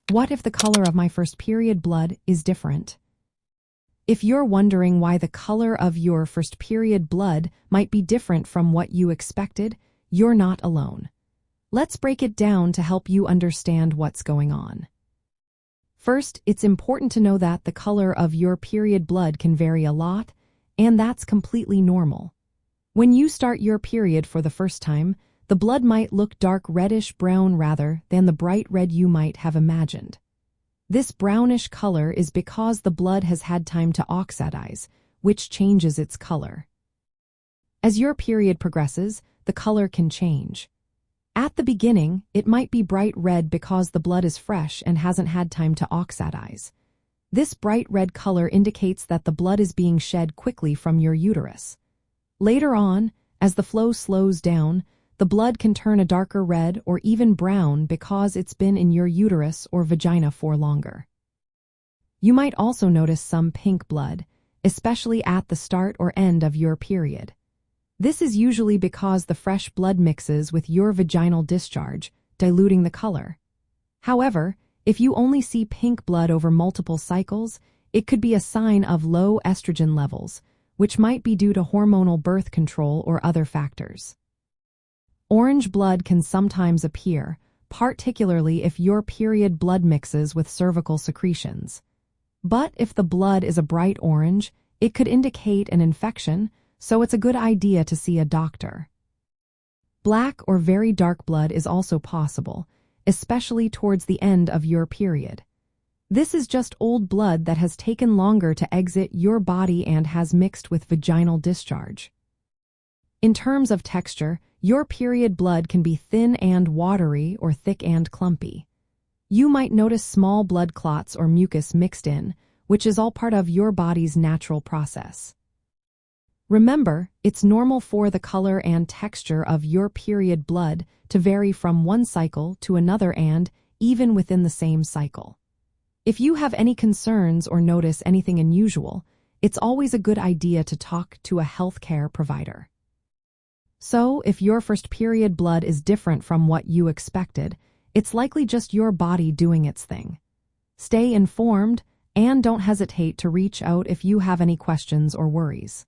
What if the color of my first period blood is different? If you're wondering why the color of your first period blood might be different from what you expected, you're not alone. Let's break it down to help you understand what's going on. First, it's important to know that the color of your period blood can vary a lot, and that's completely normal. When you start your period for the first time, the blood might look dark reddish-brown rather than the bright red you might have imagined. This brownish color is because the blood has had time to oxidize, which changes its color. As your period progresses, the color can change. At the beginning, it might be bright red because the blood is fresh and hasn't had time to oxidize. This bright red color indicates that the blood is being shed quickly from your uterus. Later on, as the flow slows down, the blood can turn a darker red or even brown because it's been in your uterus or vagina for longer. You might also notice some pink blood, especially at the start or end of your period. This is usually because the fresh blood mixes with your vaginal discharge, diluting the color. However, if you only see pink blood over multiple cycles, it could be a sign of low estrogen levels, which might be due to hormonal birth control or other factors. Orange blood can sometimes appear, particularly if your period blood mixes with cervical secretions. But if the blood is a bright orange, it could indicate an infection, so it's a good idea to see a doctor. Black or very dark blood is also possible, especially towards the end of your period. This is just old blood that has taken longer to exit your body and has mixed with vaginal discharge. In terms of texture, your period blood can be thin and watery or thick and clumpy. You might notice small blood clots or mucus mixed in, which is all part of your body's natural process. Remember, it's normal for the color and texture of your period blood to vary from one cycle to another and even within the same cycle. If you have any concerns or notice anything unusual, it's always a good idea to talk to a healthcare provider. So, if your first period blood is different from what you expected, it's likely just your body doing its thing. Stay informed and don't hesitate to reach out if you have any questions or worries.